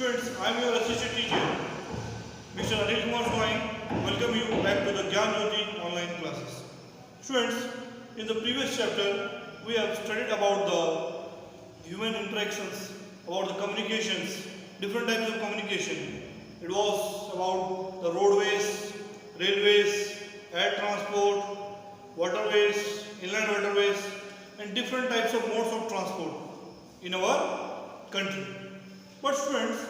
Students, I am your assistant teacher, Mr. Swain. Welcome you back to the GYANJYOTI online classes. Students, in the previous chapter, we have studied about the human interactions, about the communications, different types of communication. It was about the roadways, railways, air transport, waterways, inland waterways, and different types of modes of transport in our country. But students,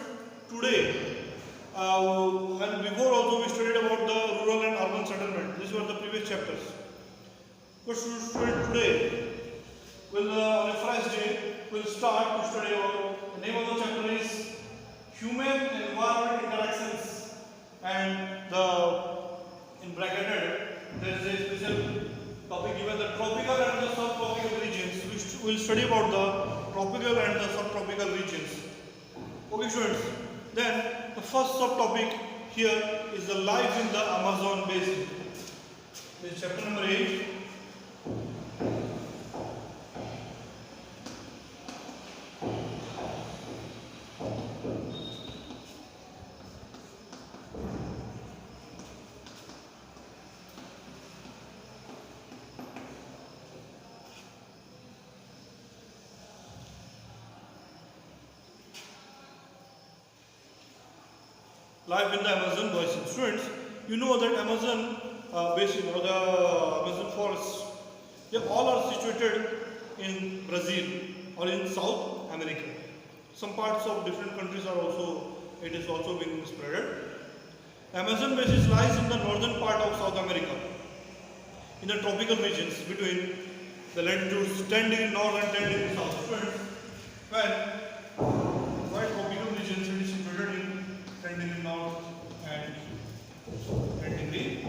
today and before also we studied about the rural and urban settlement. These were the previous chapters. But students, today on a fresh day we'll start to study about, the name of the chapter is Human and Environment Interactions, and in bracketed there is a special topic given, the tropical and the subtropical regions. We will study about the tropical and the subtropical regions. Okay students, then the first subtopic here is the life in the Amazon Basin. This is chapter number 8. Life in the Amazon Basin. Students, you know that Amazon Basin or the Amazon forest, they all are situated in Brazil or in South America. Some parts of different countries are also, it is also being spread. Amazon Basin lies in the northern part of South America, in the tropical regions between the latitudes 10 degrees north and 10 degrees south. Students, when tropical regions, it is situated in 10 degree north and 10 degree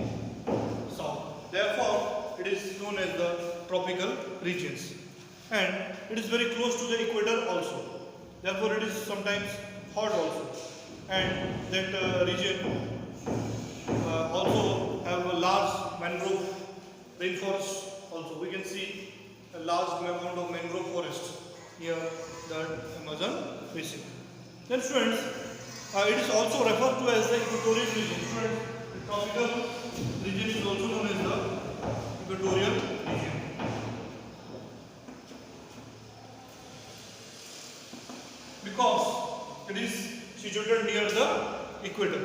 south. Therefore, it is known as the tropical regions. And it is very close to the equator also. Therefore, it is sometimes hot also. And that region also have a large mangrove rainforest also. We can see a large amount of mangrove forest near the Amazon Basin. Then students, it is also referred to as the equatorial region. The tropical region is also known as the equatorial region. Because it is situated near the equator.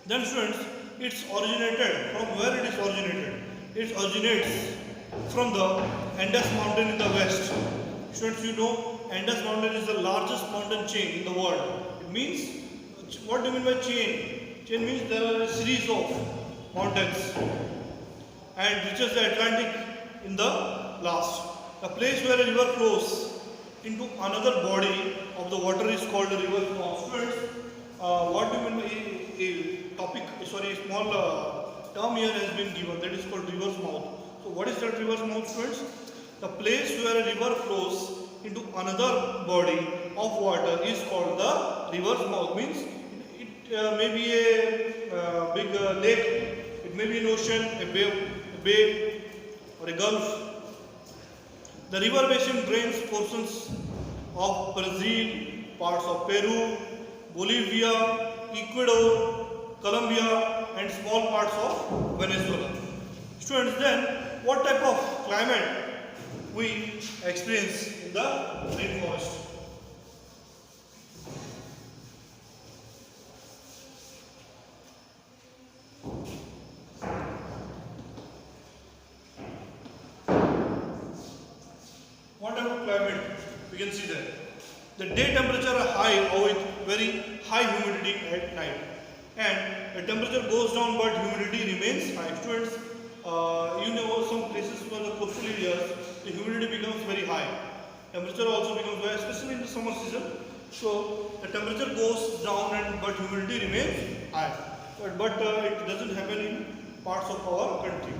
Then students, it's originated, from where it is originated? It originates from the Andes mountain in the west. Students, you know Andes mountain is the largest mountain chain in the world. It means, what do you mean by chain? Chain means there are a series of mountains and reaches the Atlantic in the last. A place where a river flows into another body of the water is called a river mouth. Students, what do you mean by a small term here has been given, that is called river's mouth. So what is that river's mouth, students? The place where a river flows into another body of water is called the river's mouth. Means it may be a big lake, it may be an ocean, a bay or a gulf. The river basin drains portions of Brazil, parts of Peru, Bolivia, Ecuador, Colombia, and small parts of Venezuela. Students, then what type of climate we experience in the rainforest? What type of climate we can see there? The day temperature are high or with very high humidity at night, and the temperature goes down but humidity remains high. Students, you know some places for the coastal areas, the humidity becomes very high. Temperature also becomes high, especially in the summer season. So the temperature goes down but humidity remains high. But it doesn't happen in parts of our country.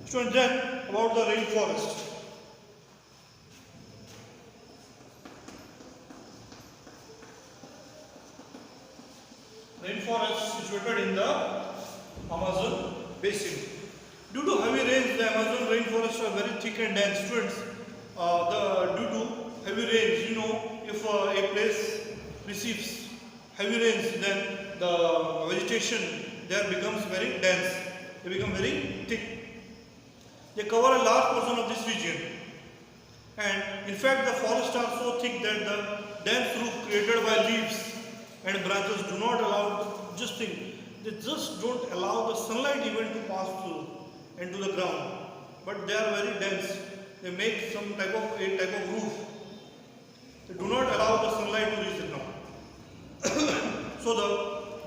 Students, then about the rainforest. Rainforest situated in the Amazon Basin. Due to heavy rains, the Amazon rainforests are very thick and dense. Students, due to heavy rains, you know, if a place receives heavy rains, then the vegetation there becomes very dense. They become very thick. They cover a large portion of this region. And in fact, the forests are so thick that the dense roof created by leaves and branches do not allow, just think, they just don't allow the sunlight even to pass through into the ground. But they are very dense. They make some type of roof. They do not allow the sunlight to reach the ground. So the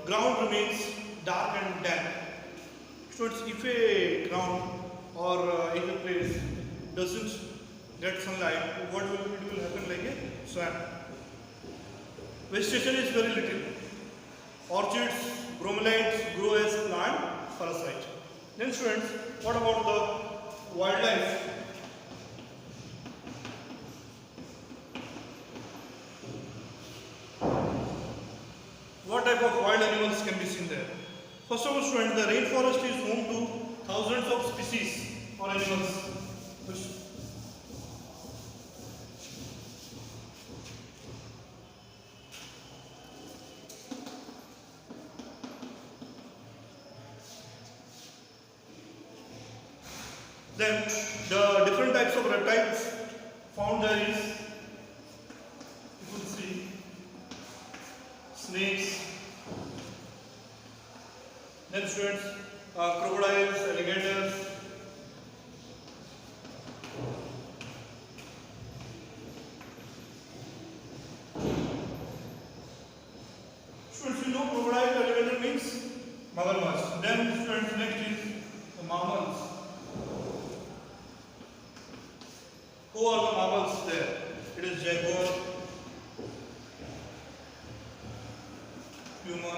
ground remains dark and damp. So if a ground or if a place doesn't get sunlight, what will happen like a swamp? Vegetation is very little. Orchids, bromeliads grow as plant parasite. Then students, what about the wildlife? What type of wild animals can be seen there? First of all, students, the rainforest is home to thousands of species or animals. Then the different types of reptiles found there is, you could see, snakes, then students, crocodiles, alligators, students, you know crocodile, alligator means magarmash. Then students, next is the mammals. Who are the mammals there? It is jaguar, puma,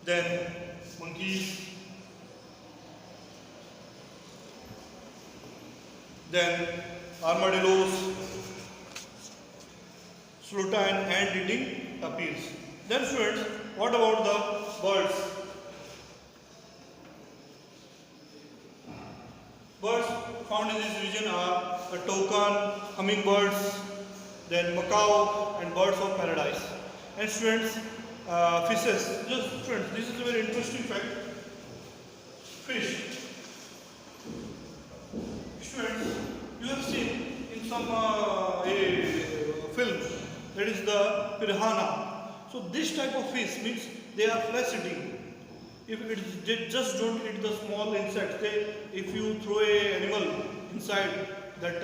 then monkeys, then armadillos, slaughter and ant-eating tapirs. Then students, what about the birds? Birds found in this region are the toucan, hummingbirds, then macaw and birds of paradise. And students, fishes. Just students, this is a very interesting fact. Fish. Students, you have seen in some film, that is the piranha. So this type of fish means they are flesh eating. If they just don't eat the small insects, if you throw a animal inside that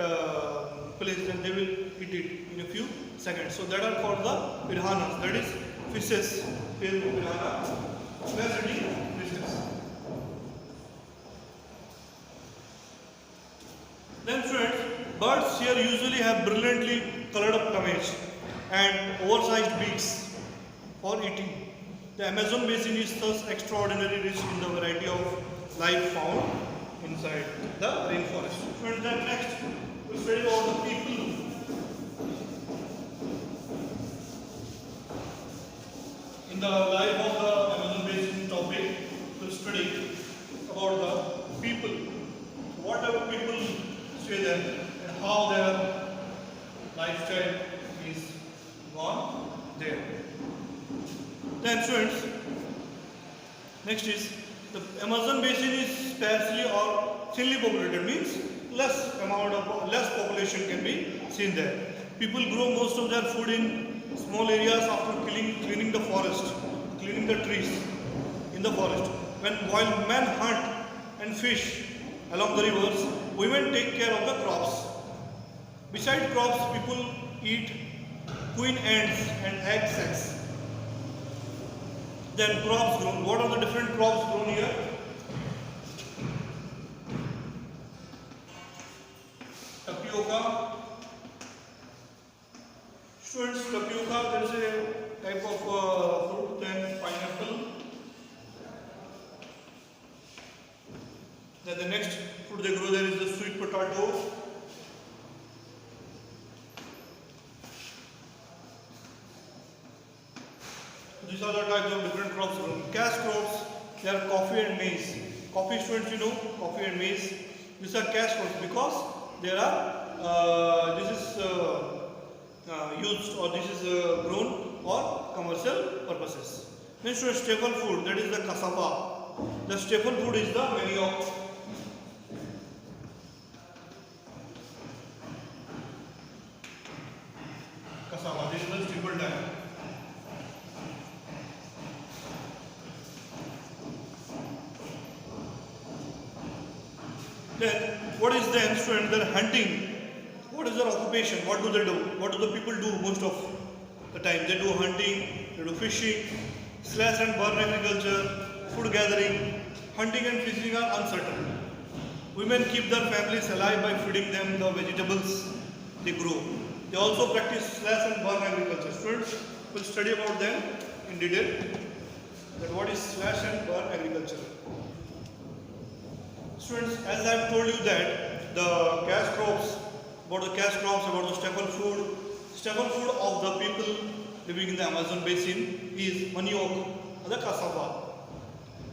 place, then they will eat it in a few seconds. So that are called the piranhas. That is fishes. Piranha, flesh eating fishes. Then friends, birds here usually have brilliantly colored up plumage and oversized beaks for eating. The Amazon Basin is thus extraordinarily rich in the variety of life found inside the rainforest. And then next, we'll study about the people. In the life of the Amazon Basin topic, we'll study about the people. What type of people stay there and how their lifestyle is gone there. Then students, next is the Amazon Basin is sparsely or thinly populated, means less population can be seen there. People grow most of their food in small areas after cleaning the forest, cleaning the trees in the forest. While men hunt and fish along the rivers, women take care of the crops. Besides crops, people eat queen ants and egg sacs. Then crops grown. What are the different crops grown here? Tapioca. Students, tapioca, there is a type of fruit. Then pineapple. Then the next fruit they grow there is the sweet potato. These are the types of different crops grown. Cash crops, they are coffee and maize. Coffee, students, you know, coffee and maize. These are cash crops because there are, this is used, or this is grown for commercial purposes. Next to a staple food, that is the cassava. The staple food is the manioc. Cassava, this is the staple diet. Then, what is then, student? They're hunting. What is their occupation? What do they do? What do the people do most of the time? They do hunting, they do fishing, slash and burn agriculture, food gathering. Hunting and fishing are uncertain. Women keep their families alive by feeding them the vegetables they grow. They also practice slash and burn agriculture. Students will study about them in detail. That what is slash and burn agriculture. Students, as I have told you that the cash crops, about the staple food of the people living in the Amazon basin is manioc, the cassava.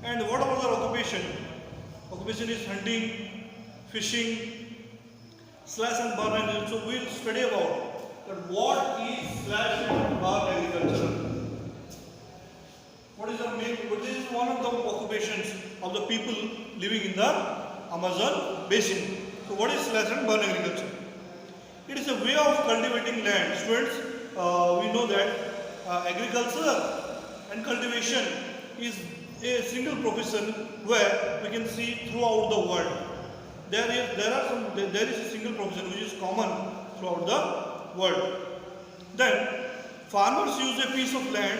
And what about their occupation? Occupation is hunting, fishing, slash and burn agriculture. So we will study about that what is slash and burn agriculture. What is the main? This is one of the occupations of the people living in the Amazon basin. So what is slash and burn agriculture? It is a way of cultivating land. Students, we know that agriculture and cultivation is a single profession where we can see throughout the world. There is a single profession which is common throughout the world. Then farmers use a piece of land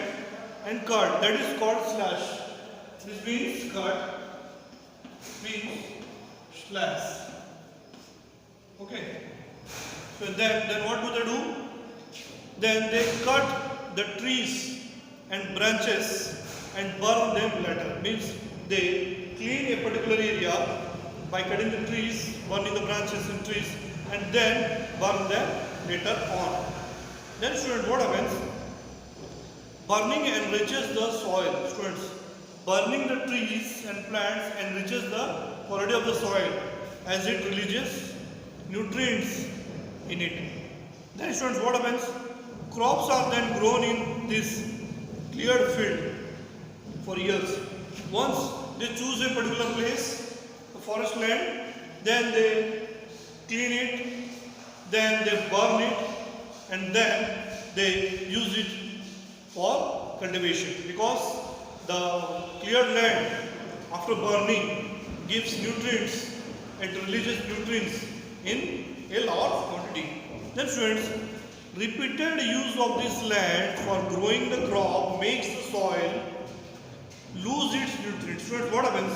and cut, that is called slash. This means cut, means slash. Okay. So then what do they do? Then they cut the trees and branches and burn them later. Means they clean a particular area by cutting the trees, burning the branches and trees, and then burn them later on. Then students, what happens? Burning enriches the soil. Students, burning the trees and plants enriches the quality of the soil as it releases nutrients in it. Then students, what happens? Crops are then grown in this cleared field for years. Once they choose a particular place, the forest land, then they clean it, then they burn it, and then they use it for cultivation, because the cleared land after burning gives nutrients and releases nutrients in a large quantity. Then students, repeated use of this land for growing the crop makes the soil lose its nutrients. Students, what happens?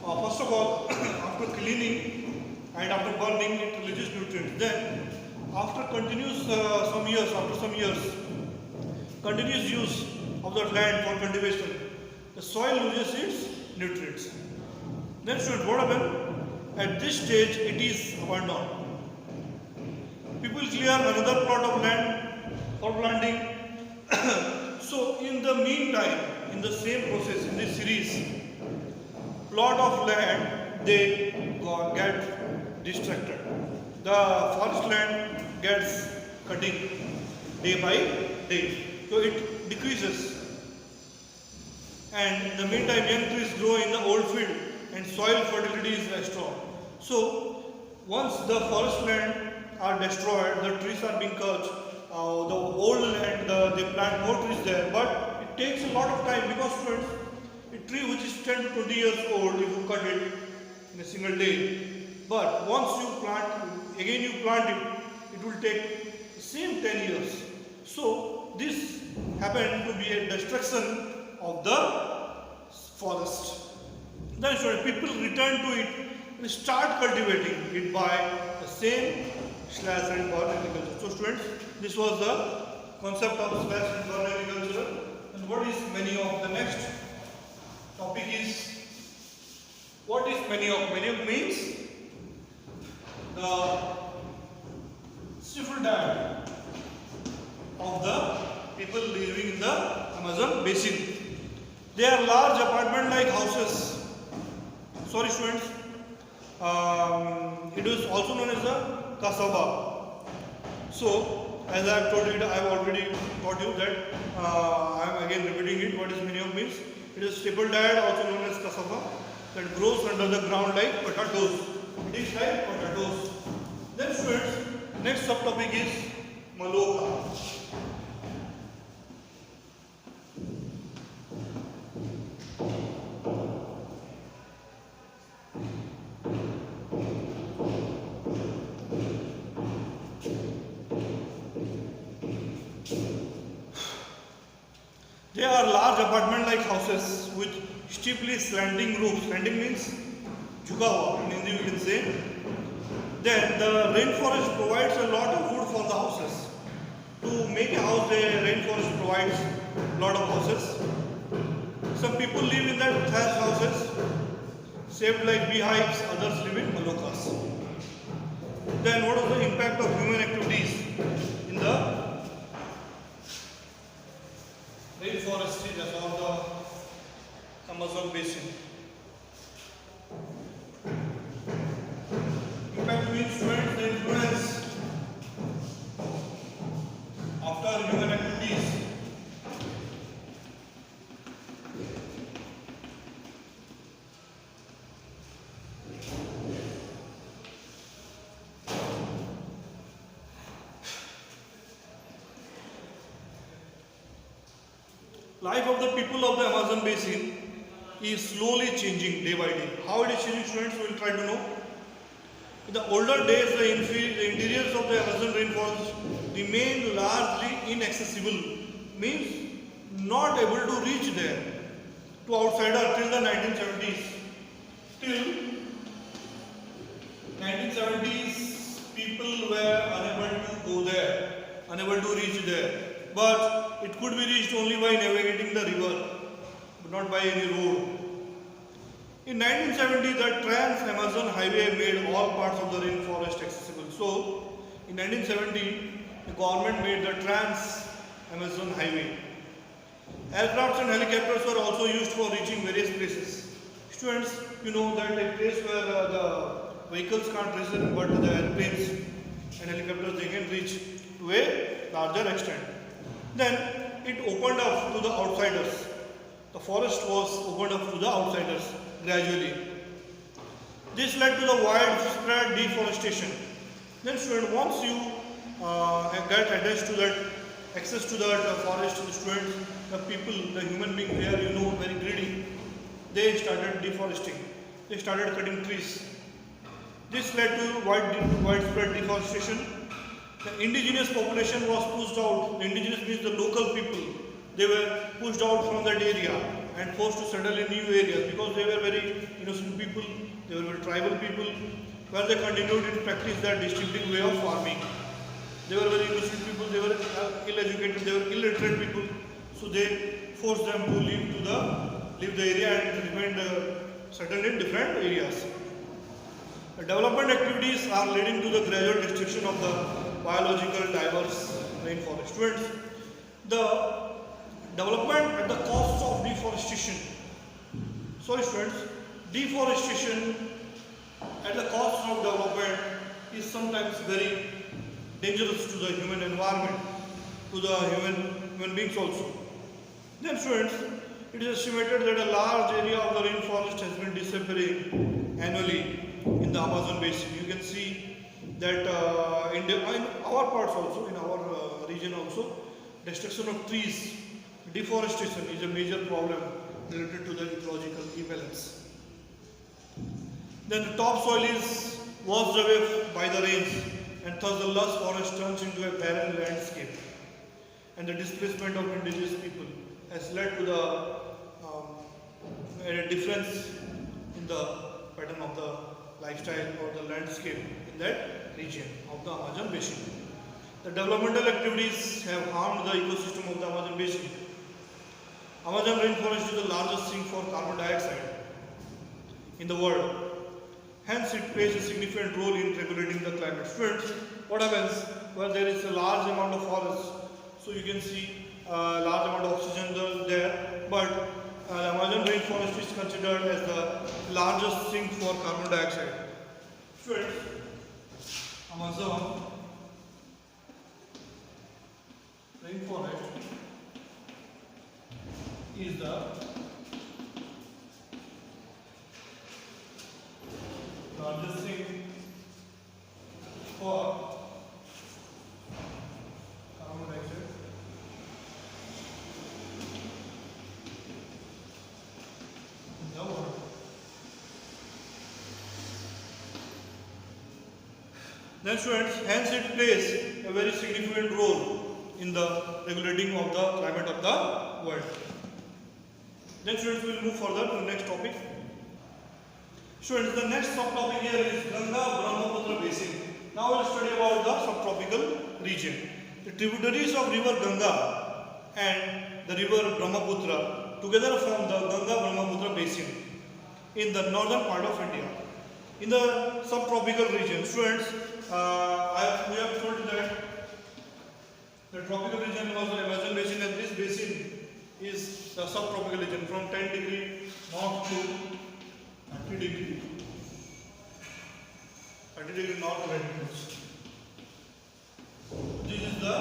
First of all, after cleaning and after burning, it releases nutrients. Then, after some years, continuous use of that land for cultivation, the soil loses its nutrients. Then, students, what happens? At this stage, it is abandoned. People clear another plot of land for planting. So, in the meantime, in the same process, in this series, plot of land, they get distracted. The forest land gets cutting day by day. So it decreases. And in the meantime, young trees grow in the old field and soil fertility is restored. So once the forest land are destroyed, the trees are being cut, the old land, they plant more trees there, but it takes a lot of time, because friends, a tree which is 10 to 20 years old, if you cut it in a single day, but once you plant, again you plant it, it will take the same 10 years. So this happened to be a destruction of the forest. Then people return to it and start cultivating it by the same slash and burn agriculture. So students, this was the concept of slash and burn agriculture. And what is manioc? The next topic is, what is manioc? Manioc means the staple diet of the people living in the Amazon basin. They are large apartment-like houses. Sorry students, it is also known as the cassava. So As I have told you, I have already taught you that I am again repeating it. What is manioc means? It is staple diet, also known as cassava, that grows under the ground like potatoes. It is like potatoes. Then students, next subtopic is maloca. They are large apartment-like houses with steeply slanting roofs. Slanting means jhuga hua in Hindi you can say. Then the rainforest provides a lot of wood for the houses. To make a house, the rainforest provides a lot of houses. Some people live in that thatched houses, shaped like beehives. Others live in malocas. Then what is the impact of human activities in the rainforest of the Amazon Basin? Impact means students the influence after human activities. Life of the people of the Amazon Basin is slowly changing day by day. How it is changing, students, we will try to know. In the older days, the interiors of the Amazon rainforest remained largely inaccessible, means not able to reach there to outsiders till the 1970s. Till 1970s, people were unable to go there, unable to reach there. But it could be reached only by navigating the river, but not by any road. In 1970, the Trans-Amazon Highway made all parts of the rainforest accessible. So, in 1970, the government made the Trans-Amazon Highway. Aircrafts and helicopters were also used for reaching various places. Students, you know that a place where the vehicles can't reach them, but the airplanes and helicopters they can reach to a larger extent. Then it opened up to the outsiders. The forest was opened up to the outsiders gradually. This led to the widespread deforestation. Then student, once you get attached to that, access to that forest, the students, the people, the human beings, they are, you know, very greedy. They started deforesting. They started cutting trees. This led to widespread deforestation. The indigenous population was pushed out. The indigenous means the local people. They were pushed out from that area and forced to settle in new areas because they were very innocent people. They were very tribal people, where they continued to practice their distinctive way of farming. They were very innocent people. They were ill-educated. They were illiterate people. So they forced them to leave the area and remained settled in different areas. The development activities are leading to the gradual destruction of the biological diverse rainforest. Students, the development at the cost of deforestation. Sorry students, deforestation at the cost of development is sometimes very dangerous to the human environment, to the human beings also. Then students, it is estimated that a large area of the rainforest has been disappearing annually in the Amazon Basin. You can see that in our parts also, in our region also, destruction of trees, deforestation is a major problem related to the ecological imbalance. Then the topsoil is washed away by the rains, and thus the lush forest turns into a barren landscape. And the displacement of indigenous people has led to a difference in the pattern of the lifestyle or the landscape in that region of the Amazon Basin. The developmental activities have harmed the ecosystem of the Amazon Basin. Amazon rainforest is the largest sink for carbon dioxide in the world. Hence, it plays a significant role in regulating the climate. Students, what happens where there is a large amount of forest? So you can see a large amount of oxygen there, but the Amazon rainforest is considered as the largest sink for carbon dioxide. Students, Amazon rainforest is the largest thing for carbon dioxide in the world. Then students, hence it plays a very significant role in the regulating of the climate of the world. Then students, we will move further to the next topic. Students, the next subtopic here is Ganga-Brahmaputra Basin. Now we will study about the subtropical region. The tributaries of river Ganga and the river Brahmaputra together form the Ganga-Brahmaputra Basin in the northern part of India. In the subtropical region, students, we have told that the tropical region was the Amazon Basin, and this basin is the subtropical region from 10 degree north to 30 degree north latitudes. This is the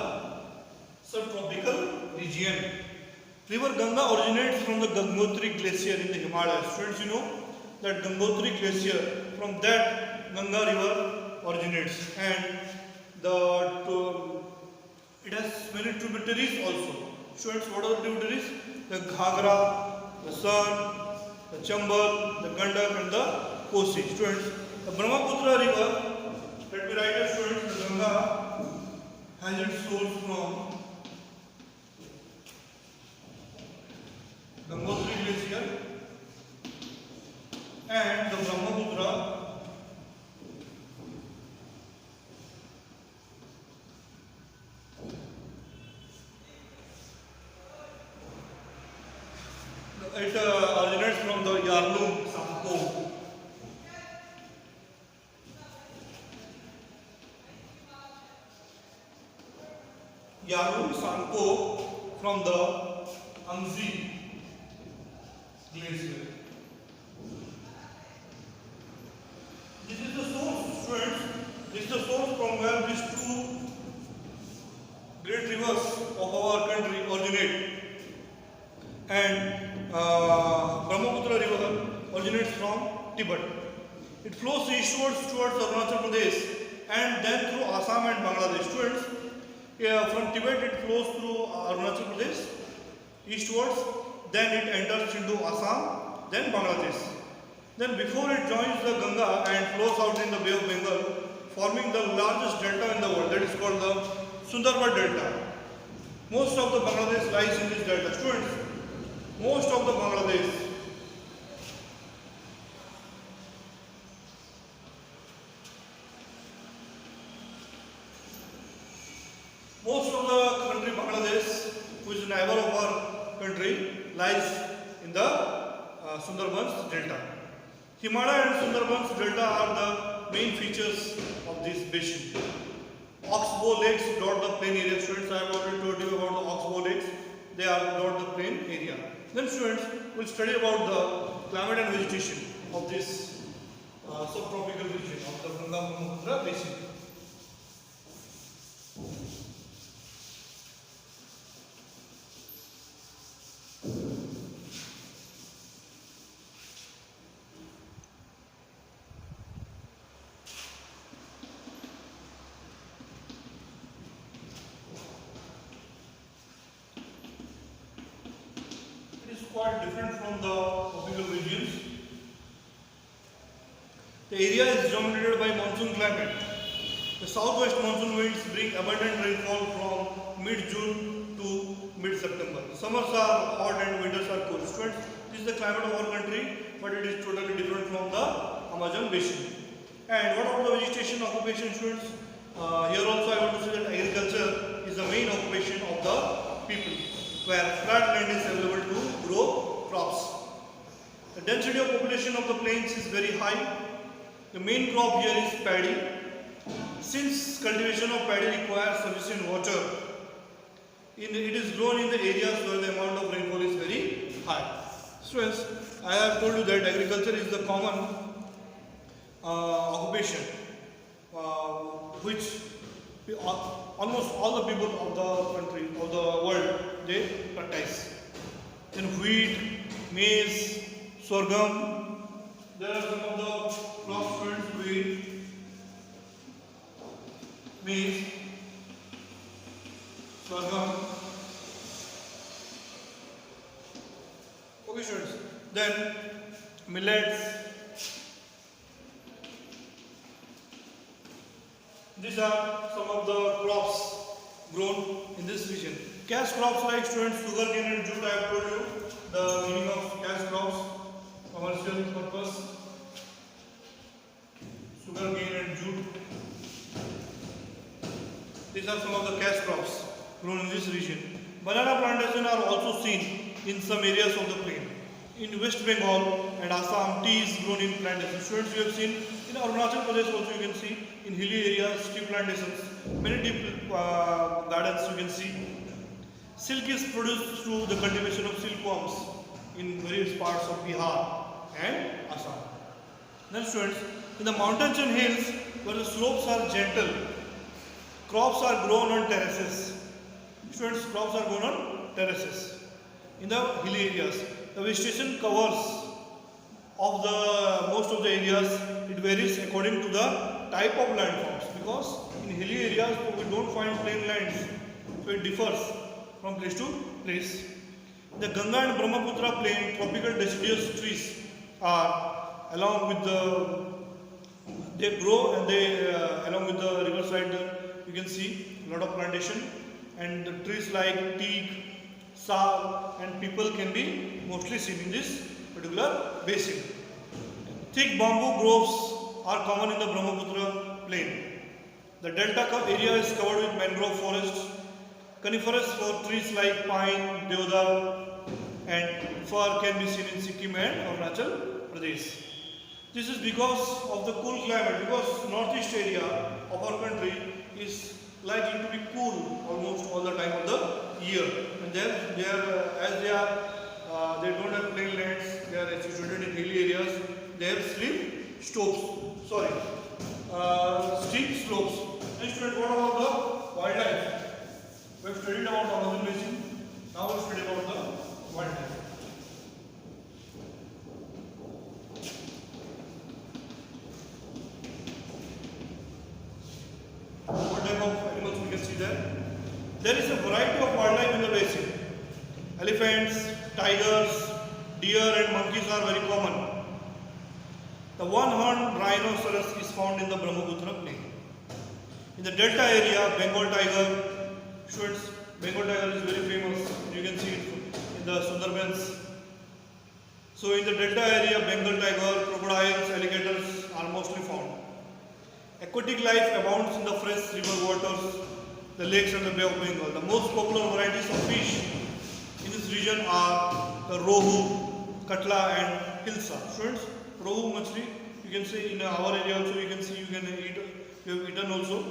subtropical region. River Ganga originates from the Gangotri glacier in the Himalayas. Students, you know that Gangotri glacier, from that Ganga river originates, and it has many tributaries also. Students, what are the tributaries? The Ghagra, the Son, the Chambal, the Gandak, and the Kosi. Students, the Brahmaputra river, let me write here, students, the Ganga has its source from Gangotri glacier, and the Brahmaputra originates from the Yarlung Sangpo. Yarlung Sangpo from the Angzi glacier. This is the source, students. This is the source from where these two great rivers of our country originate. And Brahmaputra river originates from Tibet. It flows eastwards towards Arunachal Pradesh and then through Assam and Bangladesh. Students, from Tibet it flows through Arunachal Pradesh eastwards, then it enters into Assam, then Bangladesh. Then before it joins the Ganga and flows out in the Bay of Bengal, forming the largest delta in the world, that is called the Sundarban Delta. Most of the Bangladesh lies in this delta. Students, most of the Bangladesh country Bangladesh, who is a neighbor of our country, lies in the Sundarbans Delta. Himalaya and Sundarbans Delta are the main features of this basin. Oxbow lakes dot the plain area. Students, I have already told you about the Oxbow lakes. They are dot the plain area. Then students, we will study about the climate and vegetation of this subtropical region of the Ganga-Brahmaputra Basin. Quite different from the tropical regions. The area is dominated by monsoon climate. The southwest monsoon winds bring abundant rainfall from mid-June to mid-September. Summers are hot and winters are cool. Students, this is the climate of our country, but it is totally different from the Amazon basin. And what about the vegetation occupation, students? Here also I want to say that agriculture is the main occupation of the people, where flat land is available to grow crops. The density of population of the plains is very high. The main crop here is paddy. Since cultivation of paddy requires sufficient water, it is grown in the areas where the amount of rainfall is very high. Students, I have told you that agriculture is the common occupation which almost all the people of the country, of the world, they practice. Then wheat, maize, sorghum. There are some of the crops, students: wheat, maize, sorghum. Okay, students. Then millets. These are some of the crops grown in this region. Cash crops like, students, sugarcane and jute. I have told you the meaning of cash crops, commercial purpose, sugarcane and jute. These are some of the cash crops grown in this region. Banana plantations are also seen in some areas of the plain. In West Bengal and Assam, tea is grown in plantations. Students, you have seen in Arunachal Pradesh also, you can see in hilly areas tea plantations, many tea gardens you can see. Silk is produced through the cultivation of silkworms in various parts of Bihar and Assam. Then, students, in the mountains and hills where the slopes are gentle, crops are grown on terraces. Students, crops are grown on terraces. In the hilly areas, the vegetation covers of the most of the areas, it varies according to the type of landforms, because in hilly areas we don't find plain lands, so it differs from place to place. The Ganga and Brahmaputra plain, tropical deciduous trees are along with the, they grow and they along with the riverside, you can see a lot of plantation, and the trees like teak, sal and people can be mostly seen in this particular basin. Thick bamboo groves are common in the Brahmaputra plain. The delta area is covered with mangrove forests. Coniferous for trees like pine, deodar and fir can be seen in Sikkim and Arunachal Pradesh. This is because of the cool climate, because northeast area of our country is likely to be cool almost all the time of the year. And then they don't have plain lands, they are situated in hilly areas, they have steep slopes. Steep slopes. And student, what about the wildlife? We have studied about the Amazon Basin, now we will study about the wildlife. What type of animals we can see there? There is a variety of wildlife in the basin. Elephants, tigers, deer and monkeys are very common. The one-horned rhinoceros is found in the Brahmaputra plain. In the delta area, Bengal tiger, students, Bengal tiger is very famous. You can see it in the Sundarbans. So in the delta area, Bengal tiger, crocodiles, alligators are mostly found. Aquatic life abounds in the fresh river waters, the lakes and the Bay of Bengal. The most popular varieties of fish in this region are the rohu, katla and hilsa. Students, rohu machli, you can see in our area also, you can see you can eat, you have eaten also.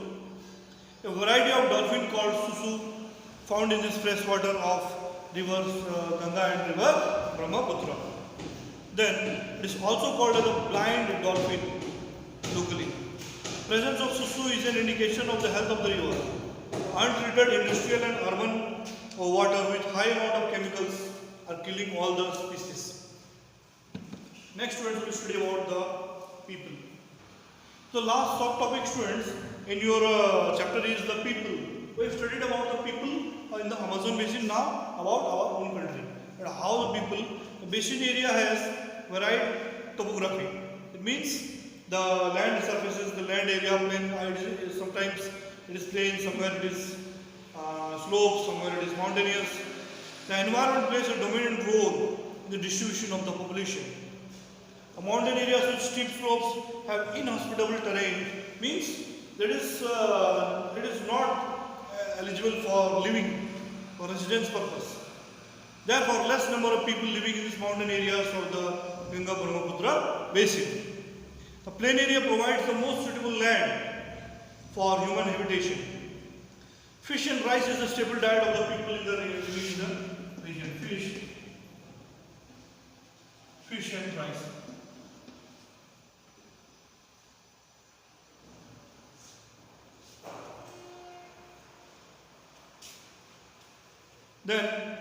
A variety of dolphin called susu found in this fresh water of rivers Ganga and river Brahmaputra. Then it is also called as a blind dolphin locally. Presence of susu is an indication of the health of the river. Untreated industrial and urban water with high amount of chemicals are killing all the species. Next, students, we will study about the people. So last subtopic, students, in your chapter is the people. We have studied about the people in the Amazon Basin, now about our own country. And how the people, the basin area has varied topography. It means the land surfaces, the land area plain, sometimes it is plain, somewhere it is slopes, somewhere it is mountainous. The environment plays a dominant role in the distribution of the population. The mountain areas with steep slopes have inhospitable terrain, means that it is not eligible for living, for residence purpose. Therefore, less number of people living in these mountain areas of the Ganga Brahmaputra basin. The plain area provides the most suitable land for human habitation. Fish and rice is the staple diet of the people in the region. Fish and rice. Then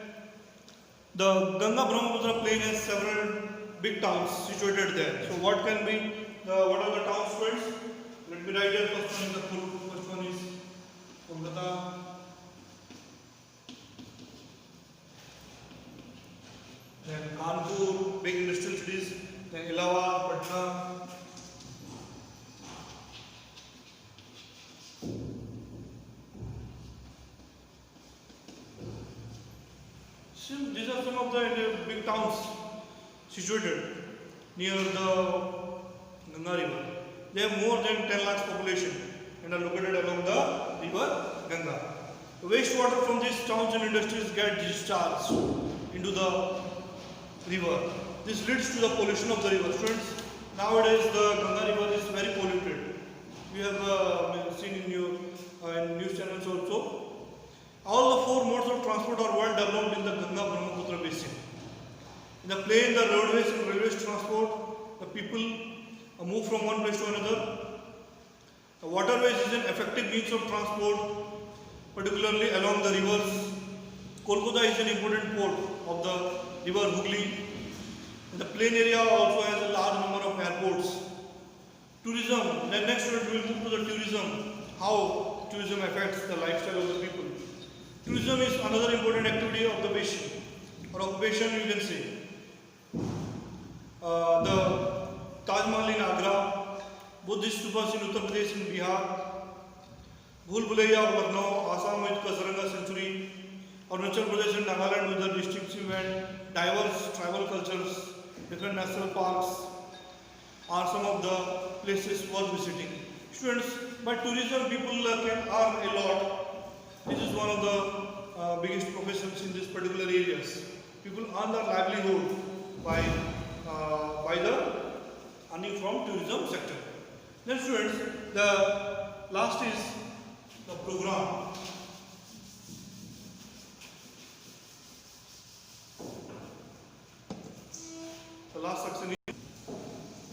the Ganga Brahmaputra plain has several big towns situated there. So what can be what are the towns, friends? Let me write here. First one is the first one is Kolkata. Then Kanpur, big industrial cities. Then Allahabad, Patna. So these are some of the big towns situated near the Ganga river. They have more than 10 lakhs population and are located along the river Ganga. The wastewater from these towns and industries get discharged into the river. This leads to the pollution of the river. Students, nowadays the Ganga river is very polluted. We have seen in news channels also. All the four modes of transport are well developed in the Ganga Brahmaputra basin. In the plain, the roadways and railways transport the people move from one place to another. The waterways is an effective means of transport, particularly along the rivers. Kolkata is an important port of the river Hooghly. The plain area also has a large number of airports. Tourism. Then next we will move to the tourism. How tourism affects the lifestyle of the people. Tourism is another important activity of the basin, or occupation you can say. The Taj Mahal in Agra, Buddhist stupas in Uttar Pradesh and Bihar, Bhul Bhulaiya of Lucknow, Assam with Kaziranga Sanctuary, Arunachal Pradesh and Nagaland with the districts event, diverse tribal cultures, different national parks are some of the places worth visiting. Students, by tourism people can earn a lot. This is one of the biggest professions in these particular areas. People earn their livelihood by the earning from tourism sector. Then students, the last is the program. The last section is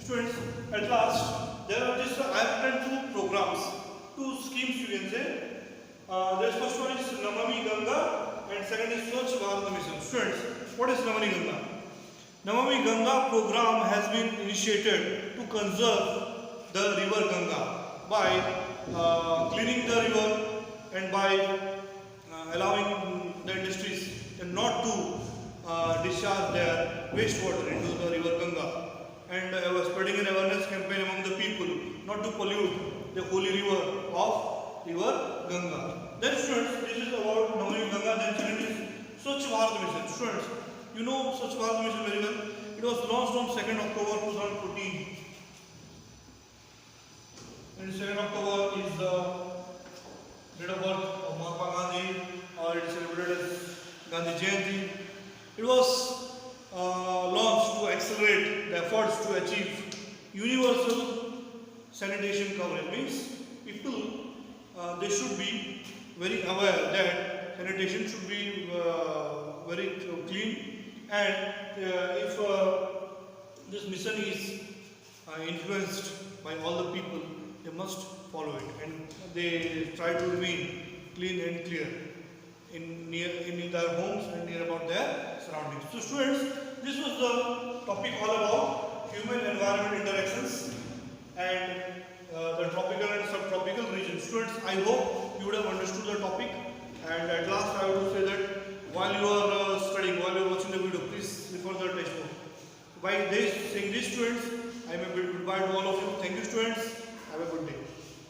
students. At last, there are just I have written two programs, two schemes you can say. The first one is Namami Ganga and second is Swachh Bharat Mission. Students, what is Namami Ganga? Namami Ganga program has been initiated to conserve the river Ganga by cleaning the river and by allowing the industries and not to discharge their wastewater into the river Ganga, and spreading an awareness campaign among the people not to pollute the holy river of river Ganga. Then students, this is about Namami Ganga. Then second is Swachh Bharat Mission. Students, you know Swachh Bharat Mission very well. It was launched on 2nd October 2014. And 2nd October is the date of birth of Mahatma Gandhi, or it is celebrated as Gandhi GYANJYOTI. It was launched to accelerate the efforts to achieve universal sanitation coverage. Means people they should be very aware that sanitation should be very clean, and if this mission is influenced by all the people, they must follow it, and they try to remain clean and clear in their homes and near about their surroundings. So students, this was the topic all about human environment interactions and the tropical and subtropical regions. Students, I hope you would have understood the topic, and at last I would say that while you are studying, while you are watching the video, please refer the textbook. By saying this, students, I may bid goodbye to all of